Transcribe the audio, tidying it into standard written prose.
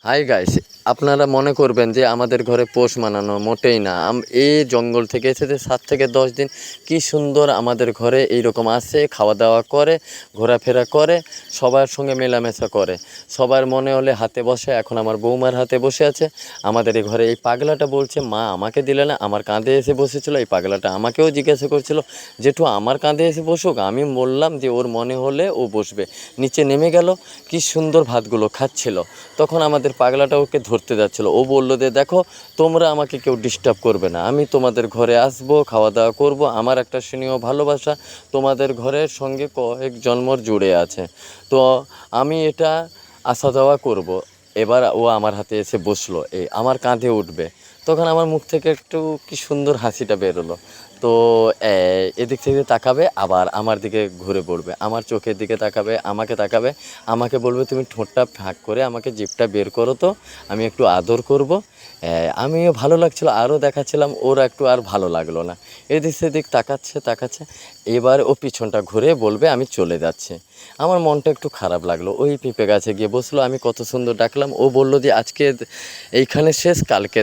Hi guys, আপনারা মনে করবেন যে আমাদের ঘরে পোষ মানানো, মোটেই না। এই জঙ্গল থেকে এসেছে 7 থেকে 10 দিন, কি সুন্দর আমাদের ঘরে এইরকম আসে, খাওয়া দাওয়া করে, ঘোরাফেরা করে, সবার সঙ্গে মেলামেশা করে, সবার মনে হলে হাতে বসে। এখন আমার বৌমার হাতে বসে আছে। আমাদের এই ঘরে এই পাগলাটা বলছে, মা আমাকে দিলে না। আমার কাঁধে এসে বসেছিল। এই পাগলাটা আমাকেও জিজ্ঞাসা করছিল, জেঠু আমার কাঁধে এসে বসুক। আমি বললাম যে ওর মনে হলে ও বসবে। নিচে নেমে গেল, কি সুন্দর ভাতগুলো খাচ্ছিল। তখন আমাদের পাগলাটা ওকে ধরতে যাচ্ছিলো। ও বলল যে, দেখো তোমরা আমাকে কেউ ডিস্টার্ব করবে না, আমি তোমাদের ঘরে আসবো, খাওয়া দাওয়া করব। আমার একটা স্নেহ ভালোবাসা তোমাদের ঘরের সঙ্গে কয়েক জন্মর জুড়ে আছে। তো আমি এটা আসা যাওয়া করব। এবার ও আমার হাতে এসে বসলো, আমার কাঁধে উঠবে। তখন আমার মুখ থেকে একটু কি সুন্দর হাসিটা বেরোলো। তো এদিক থেকে তাকাবে, আবার আমার দিকে ঘুরে পড়বে, আমার চোখের দিকে তাকাবে, আমাকে তাকাবে, আমাকে বলবে তুমি ঠোঁটটা ফাঁক করে আমাকে জিভটা বের করো তো, আমি একটু আদর করব। আমিও ভালো লাগছিলো, আরও দেখাচ্ছিলাম, ওর একটু আর ভালো লাগলো না। এদিক সেদিক তাকাচ্ছে তাকাচ্ছে। এবার ও পিছনটা ঘুরে বলবে আমি চলে যাচ্ছি। আমার মনটা একটু খারাপ লাগলো। ওই পেঁপে গাছে গিয়ে বসলো, আমি কত সুন্দর ডাকলাম, ও বলল যে আজকে এইখানে শেষ, কালকে